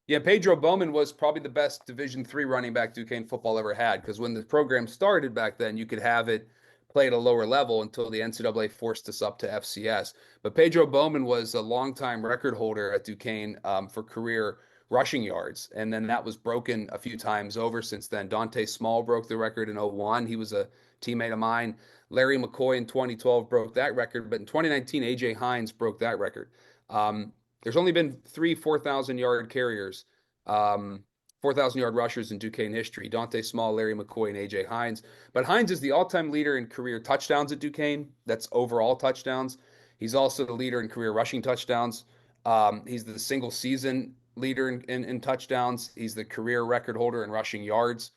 Yeah, Pedro Bowman was probably the best Division III running back Duquesne football ever had, because when the program started back then, you could have it play at a lower level until the NCAA forced us up to FCS. But Pedro Bowman was a longtime record holder at Duquesne for career rushing yards, and then that was broken a few times over since then. Dante Small broke the record in 2001. He was a teammate of mine. Larry McCoy in 2012 broke that record, but in 2019, AJ Hines broke that record. There's only been 3 4,000-yard carriers, 4,000-yard rushers in Duquesne history: Dante Small, Larry McCoy, and AJ Hines. But Hines is the all-time leader in career touchdowns at Duquesne. That's overall touchdowns. He's also the leader in career rushing touchdowns. He's the single season leader in touchdowns. He's the career record holder in rushing yards.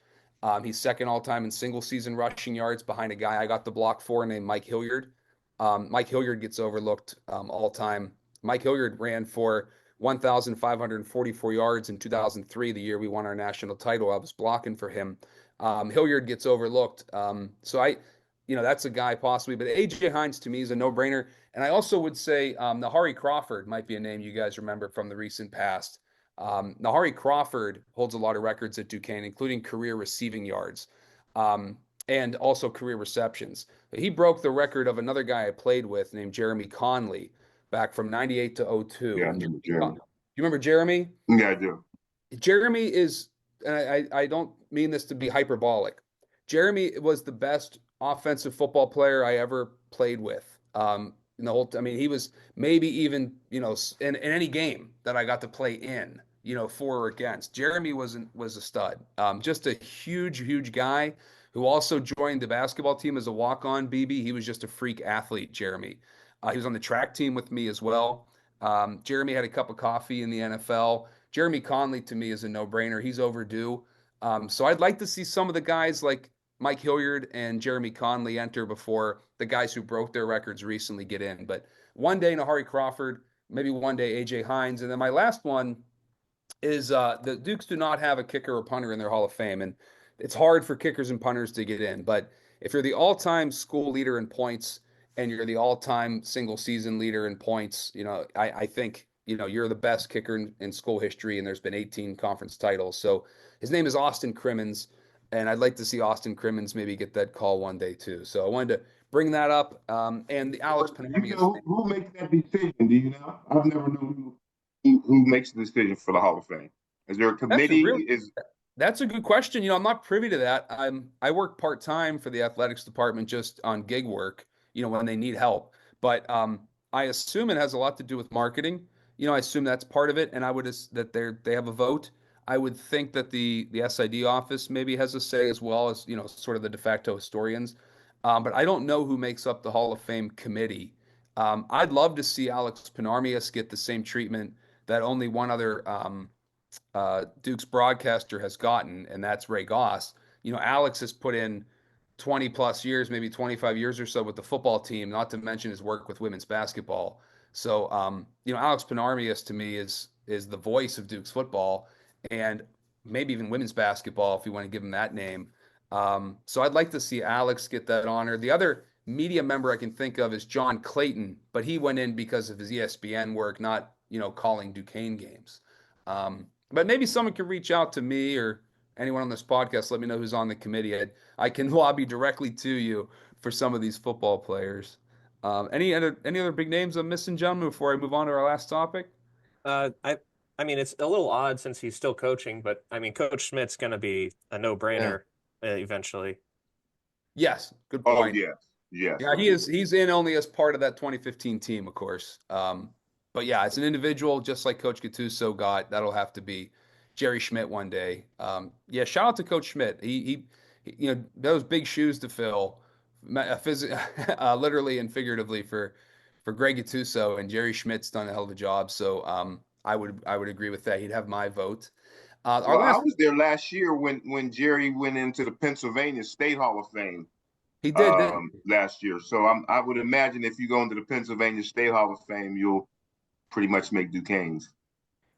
He's second all-time in single season rushing yards behind a guy I got the block for named Mike Hilliard. Mike Hilliard gets overlooked all-time. Mike Hilliard ran for 1,544 yards in 2003, the year we won our national title. I was blocking for him. Hilliard gets overlooked. So that's a guy possibly, but AJ Hines to me is a no-brainer. And I also would say Nahari Crawford might be a name you guys remember from the recent past. Nahari Crawford holds a lot of records at Duquesne, including career receiving yards and also career receptions. He broke the record of another guy I played with named Jeremy Conley back from 98 to 02. Yeah, I remember Jeremy. You remember Jeremy? Yeah, I do. Jeremy is, and I don't mean this to be hyperbolic, Jeremy was the best offensive football player I ever played with. He was maybe even, in any game that I got to play in, for or against. Jeremy was a stud. Just a huge guy who also joined the basketball team as a walk-on. BB, he was just a freak athlete. Jeremy, he was on the track team with me as well. Jeremy had a cup of coffee in the NFL. Jeremy Conley to me is a no-brainer. He's overdue. So I'd like to see some of the guys like Mike Hilliard and Jeremy Conley enter before the guys who broke their records recently get in. But one day Nahari Crawford, maybe one day AJ Hines, and then my last one is the Dukes do not have a kicker or punter in their Hall of Fame, and it's hard for kickers and punters to get in. But if you're the all-time school leader in points and you're the all-time single season leader in points, I think you're the best kicker in school history, and there's been 18 conference titles. So his name is Austin Crimmins, and I'd like to see Austin Crimmins maybe get that call one day too. So I wanted to bring that up. And the Alex Panami. Who makes that decision? Do you know? I've never known who makes the decision for the Hall of Fame. Is there a committee? That's a good question. I'm not privy to that. I work part-time for the athletics department just on gig work, when they need help. But I assume it has a lot to do with marketing. I assume that's part of it, and I would that they have a vote. I would think that the SID office maybe has a say as well as, sort of the de facto historians. But I don't know who makes up the Hall of Fame committee. I'd love to see Alex Panarmius get the same treatment that only one other Dukes broadcaster has gotten, and that's Ray Goss. Alex has put in 20 plus years, maybe 25 years or so with the football team, not to mention his work with women's basketball. So, Alex Panarmius to me is the voice of Dukes football and maybe even women's basketball, if you want to give him that name. So I'd like to see Alex get that honor. The other media member I can think of is John Clayton, but he went in because of his ESPN work, not, calling Duquesne games. But maybe someone can reach out to me or anyone on this podcast. Let me know who's on the committee. I can lobby directly to you for some of these football players. Any other big names I'm missing, gentlemen, before I move on to our last topic? I mean, it's a little odd since he's still coaching, but I mean, Coach Schmidt's going to be a no-brainer eventually. Yes, good point. Oh, yes. Yeah, he's in only as part of that 2015 team, of course. But yeah, it's an individual, just like Coach Gattuso got. That'll have to be Jerry Schmidt one day. Yeah, shout out to Coach Schmidt. He those big shoes to fill, literally and figuratively for Greg Gattuso, and Jerry Schmidt's done a hell of a job. So I would agree with that. He'd have my vote. I was there last year when Jerry went into the Pennsylvania State Hall of Fame. He did last year. So I would imagine if you go into the Pennsylvania State Hall of Fame, you'll pretty much make Duquesne's.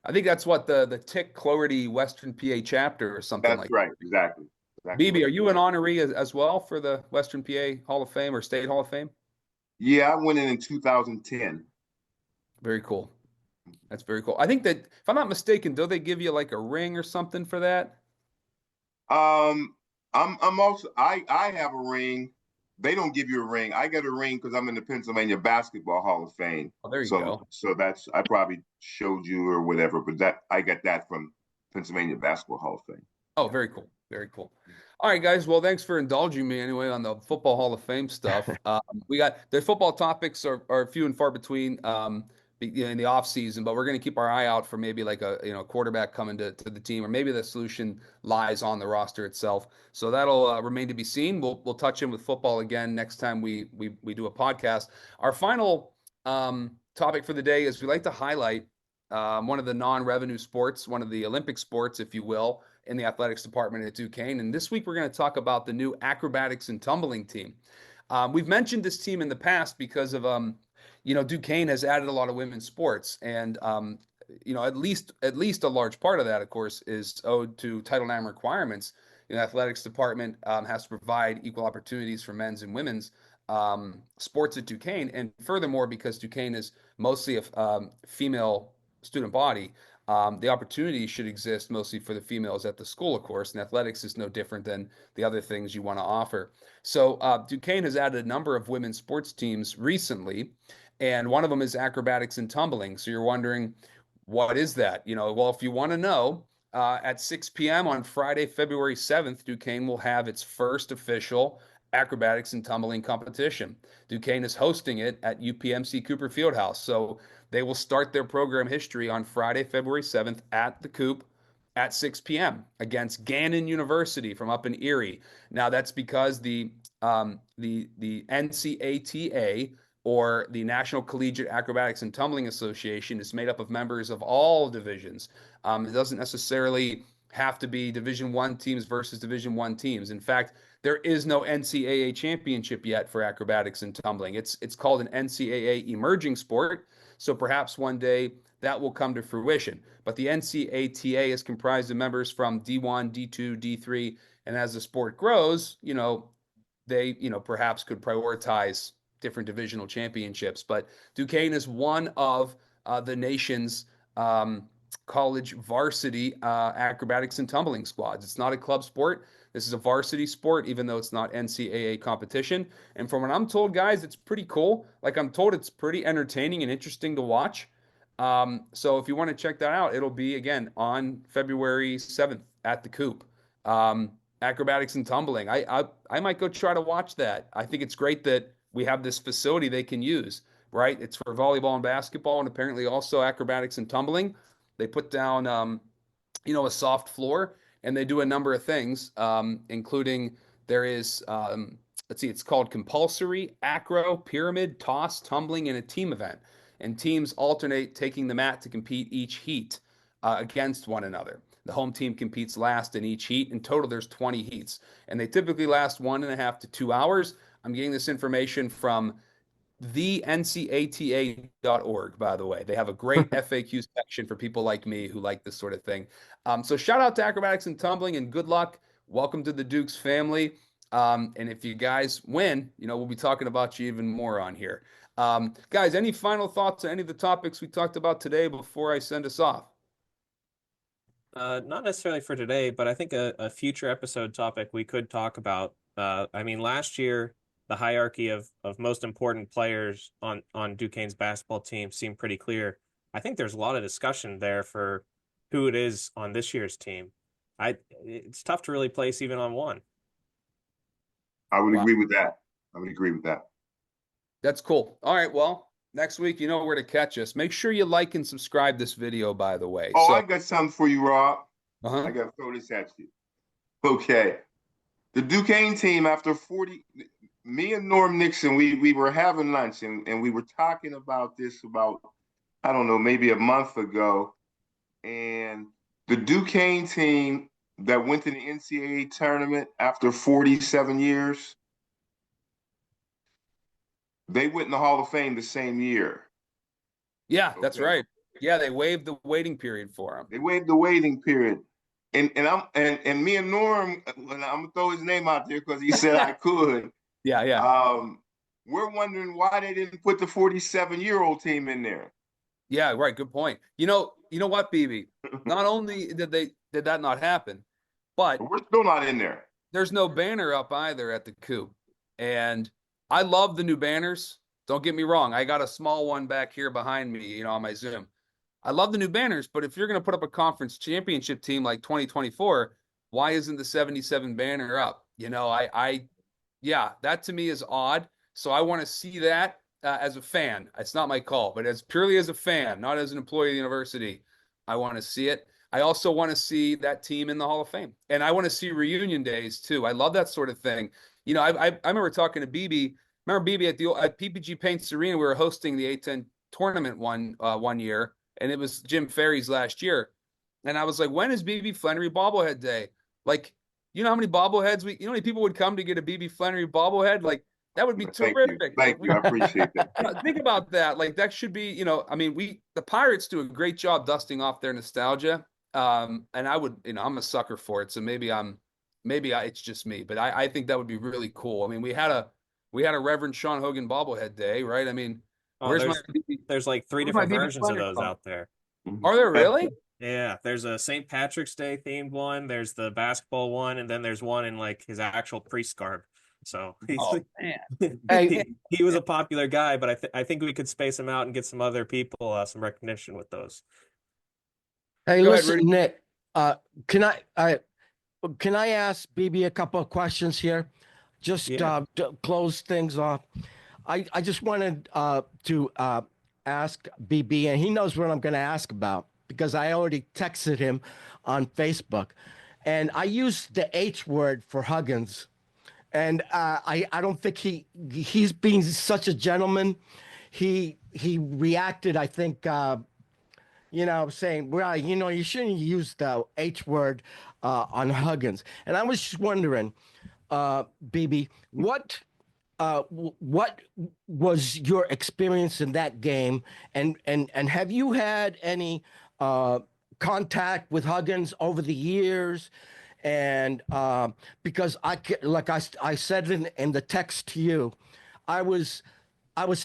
I think that's what the Tick Cloherty Western PA chapter or something that's like right. that. Exactly. BB, are you an honoree as well for the Western PA Hall of Fame or State Hall of Fame? Yeah, I went in 2010. Very cool. That's very cool. I think that, if I'm not mistaken, do they give you like a ring or something for that? I'm also I have a ring. They don't give you a ring. I get a ring because I'm in the Pennsylvania Basketball Hall of Fame. Oh, there you go. So that's, I probably showed you or whatever, but that I got that from Pennsylvania Basketball Hall of Fame. Oh, very cool. Very cool. All right, guys. Well, thanks for indulging me anyway on the Football Hall of Fame stuff. We got the football topics are few and far between in the off season, but we're going to keep our eye out for maybe like a quarterback coming to the team, or maybe the solution lies on the roster itself. So that'll remain to be seen. We'll touch in with football again next time we do a podcast. Our final topic for the day is we like to highlight one of the non-revenue sports, one of the Olympic sports, if you will, in the athletics department at Duquesne. And this week we're going to talk about the new acrobatics and tumbling team. We've mentioned this team in the past because of Duquesne has added a lot of women's sports, and at least a large part of that, of course, is owed to Title IX requirements. The athletics department has to provide equal opportunities for men's and women's sports at Duquesne, and furthermore, because Duquesne is mostly a female student body, the opportunity should exist mostly for the females at the school, of course, and athletics is no different than the other things you want to offer. So Duquesne has added a number of women's sports teams recently, and one of them is acrobatics and tumbling. So you're wondering, what is that? Well, if you want to know, at 6 p.m. on Friday, February 7th, Duquesne will have its first official acrobatics and tumbling competition. Duquesne is hosting it at UPMC Cooper Fieldhouse. So they will start their program history on Friday, February 7th at the Coop at 6 p.m. against Gannon University from up in Erie. Now that's because the NCATA, or the National Collegiate Acrobatics and Tumbling Association, is made up of members of all divisions. It doesn't necessarily have to be Division I teams versus Division I teams. In fact, there is no NCAA championship yet for acrobatics and tumbling. It's called an NCAA emerging sport. So perhaps one day that will come to fruition. But the NCATA is comprised of members from D1, D2, D3, and as the sport grows, they, perhaps could prioritize different divisional championships. But Duquesne is one of the nation's college varsity acrobatics and tumbling squads. It's not a club sport. This is a varsity sport, even though it's not NCAA competition. And from what I'm told, guys, it's pretty cool. Like, I'm told it's pretty entertaining and interesting to watch. So if you want to check that out, it'll be, again, on February 7th at the Coop. Acrobatics and tumbling. I might go try to watch that. I think it's great that we have this facility they can use, right? It's for volleyball and basketball, and apparently also acrobatics and tumbling. They put down, a soft floor, and they do a number of things, including there is, it's called compulsory, acro, pyramid, toss, tumbling, and a team event. And teams alternate taking the mat to compete each heat against one another. The home team competes last in each heat. In total, there's 20 heats, and they typically last 1.5 to 2 hours. I'm getting this information from thencata.org, by the way. They have a great FAQ section for people like me who like this sort of thing. So shout out to acrobatics and tumbling, and good luck. Welcome to the Dukes family. And if you guys win, we'll be talking about you even more on here. Guys, any final thoughts on any of the topics we talked about today before I send us off? Not necessarily for today, but I think a future episode topic we could talk about. Last year, the hierarchy of most important players on Duquesne's basketball team seemed pretty clear. I think there's a lot of discussion there for who it is on this year's team. It's tough to really place even on one. I would agree with that. That's cool. All right, well, next week, you know where to catch us. Make sure you like and subscribe this video, by the way. Oh, I got something for you, Rob. Uh-huh. I got to throw this at you. Okay. The Duquesne team, after 40, me and Norm Nixon, we were having lunch, and we were talking about this about, I don't know, maybe a month ago. And the Duquesne team that went to the NCAA tournament after 47 years, they went in the Hall of Fame the same year. Yeah, that's right. Yeah, they waived the waiting period for him. They waived the waiting period. And me and Norm, and I'm gonna throw his name out there because he said I could. Yeah. We're wondering why they didn't put the 47-year-old team in there. Yeah, right. Good point. You know what, BB? Not only did that not happen, but we're still not in there. There's no banner up either at the Coop. And I love the new banners. Don't get me wrong. I got a small one back here behind me, on my Zoom. I love the new banners, but if you're going to put up a conference championship team like 2024, why isn't the 77 banner up? That to me is odd. So I want to see that as a fan. It's not my call, but as purely as a fan, not as an employee of the university, I want to see it. I also want to see that team in the Hall of Fame, and I want to see reunion days too. I love that sort of thing. I remember talking to BB. Remember BB at PPG Paints Arena? We were hosting the A10 tournament one year, and it was Jim Ferry's last year. And I was like, when is BB Flenory bobblehead day? Like, how many bobbleheads how many people would come to get a BB Flenory bobblehead? Like, that would be terrific. Thank you. I appreciate that. Think about that. Like, that should be, the Pirates do a great job dusting off their nostalgia. And I would, I'm a sucker for it. So maybe it's just me, but I think that would be really cool. We had a Reverend Sean Hogan bobblehead day, right? There's like 3 different versions of those out there. Are there really? Yeah, there's a St. Patrick's Day themed one. There's the basketball one, and then there's one in like his actual priest garb. So he was a popular guy, but I think we could space him out and get some other people some recognition with those. Hey, listen, Nick. Can I ask BB a couple of questions here? just Yeah. to close things off, I just wanted to ask BB, and he knows what I'm going to ask about because I already texted him on Facebook, and I used the H word for Huggins, and I don't think he's being such a gentleman. He reacted, I think, saying, well, you shouldn't use the H word on Huggins. And I was just wondering, BB, what was your experience in that game, and have you had any contact with Huggins over the years? And because like I said in the text to you, I was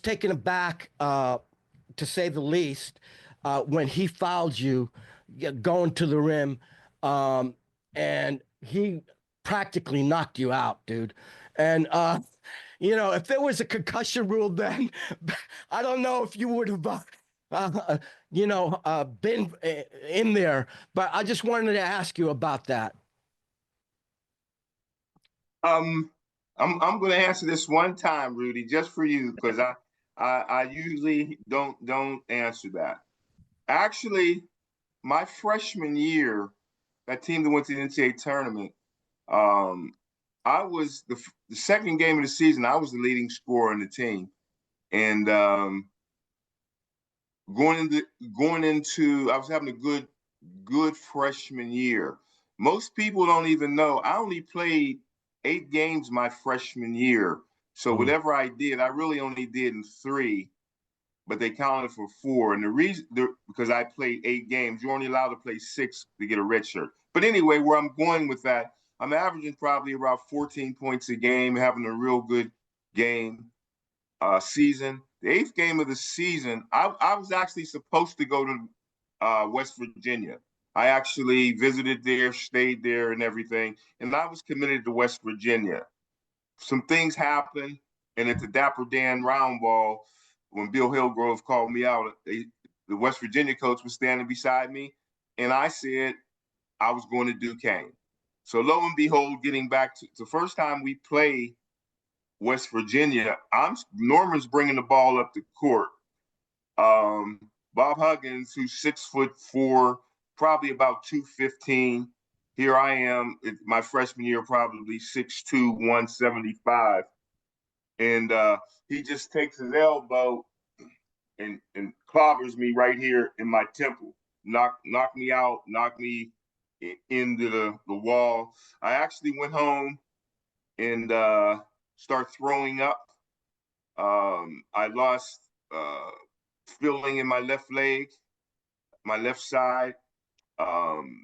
taken aback, to say the least, when he fouled you going to the rim, and he practically knocked you out, dude. And if there was a concussion rule then, I don't know if you would have, been in there. But I just wanted to ask you about that. I'm going to answer this one time, Rudy, just for you, because I usually don't answer that. Actually, my freshman year, that team that went to the NCAA tournament, I was the second game of the season. I was the leading scorer on the team, and going into, I was having a good freshman year. Most people don't even know I only played 8 games my freshman year. So whatever I did, I really only did in 3, but they counted for 4. And the reason, because I played 8 games, you're only allowed to play 6 to get a red shirt. But anyway, where I'm going with that, I'm averaging probably about 14 points a game, having a real good game season. The 8th game of the season, I was actually supposed to go to West Virginia. I actually visited there, stayed there and everything, and I was committed to West Virginia. Some things happened, and at the Dapper Dan round ball, when Bill Hillgrove called me out, the West Virginia coach was standing beside me, and I said I was going to Duquesne. So lo and behold, getting back to the first time we play West Virginia, Norman's bringing the ball up the court. Bob Huggins, who's 6'4", probably about 215. Here I am, my freshman year, probably 6'2", 175. And he just takes his elbow and clobbers me right here in my temple. Knock me out, knock me into the wall. I actually went home and start throwing up. I lost feeling in my left leg, my left side.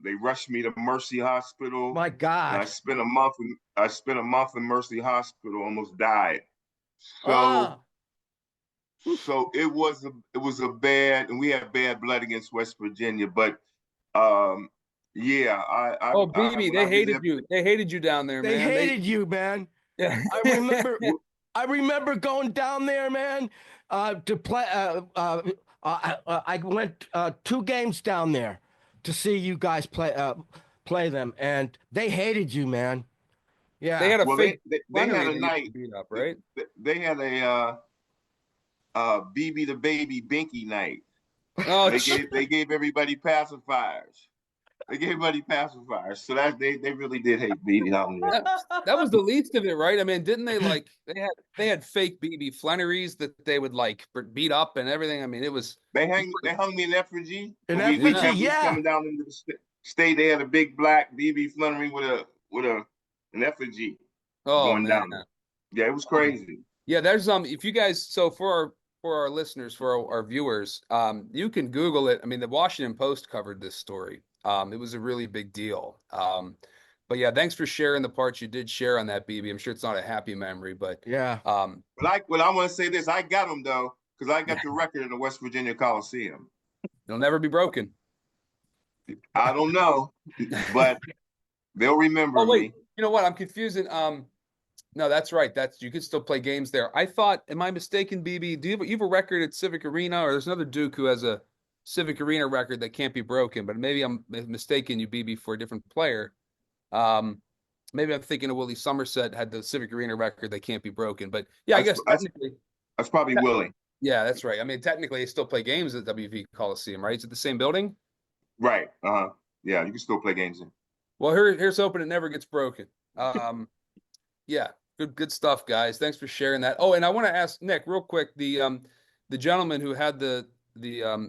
They rushed me to Mercy Hospital. My God! And I spent a month in Mercy Hospital. Almost died. So it was a bad, and we had bad blood against West Virginia. But yeah, BB, they hated you. They hated you down there, man. They hated you, man. Yeah, I remember going down there, man, to play. I went 2 games down there to see you guys play them, and they hated you, man. Yeah, they had a fake. They had a night beat up, right? They had a BB the Baby Binky night. Oh, they gave everybody pacifiers. So that they really did hate BB down there. That was the least of it, right? I mean, didn't they they had fake BB Flenories that they would like beat up and everything? I mean, it was they hung me in effigy. Yeah. Coming down into the state, they had a big black BB Flenory with an effigy going down. Yeah, it was crazy. Yeah, there's if you guys, so for our listeners, for our viewers, you can Google it. I mean, the Washington Post covered this story. It was a really big deal. But yeah, thanks for sharing the parts you did share on that, BB. I'm sure it's not a happy memory, but yeah. But I want to say this: I got them though, because I got the record in the West Virginia Coliseum. It'll never be broken. I don't know, but they'll remember me. You know what? I'm confusing. No, that's right. You could still play games there. I thought, am I mistaken, BB? Do you have a record at Civic Arena, or there's another Duke who has a Civic Arena record that can't be broken? But maybe I'm mistaken, you, BB, for a different player. maybe I'm thinking of Willie Somerset had the Civic Arena record. They can't be broken. But yeah, I guess technically. That's probably Willie. Yeah, that's right. I mean, technically, they still play games at WV Coliseum, right? Is it the same building? Right. Yeah, you can still play games in. Well, here's hoping it never gets broken. Yeah, good stuff, guys. Thanks for sharing that. Oh, and I want to ask Nick real quick, the gentleman who had the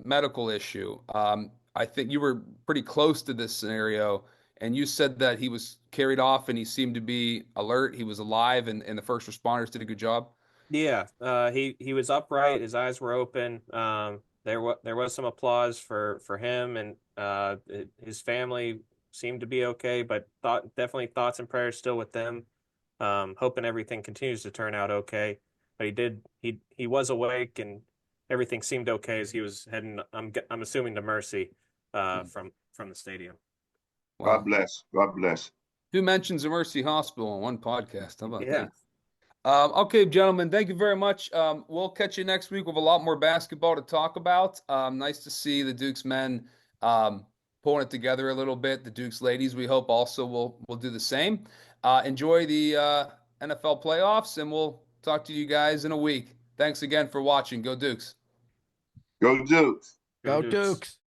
medical issue. I think you were pretty close to this scenario, and you said that he was carried off and he seemed to be alert. He was alive, and the first responders did a good job. Yeah, he was upright. His eyes were open. There was some applause for him, and his family seemed to be okay, but definitely thoughts and prayers still with them. Hoping everything continues to turn out okay. But he was awake, and everything seemed okay as he was heading. I'm assuming to Mercy, from the stadium. Wow. God bless. God bless. 2 mentions of Mercy Hospital on one podcast. How about Yeah. that? Okay, gentlemen, thank you very much. We'll catch you next week with a lot more basketball to talk about. Nice to see the Dukes men pulling it together a little bit. The Dukes ladies, we hope also will do the same. Enjoy the NFL playoffs, and we'll talk to you guys in a week. Thanks again for watching. Go Dukes. Go Dukes. Go Dukes.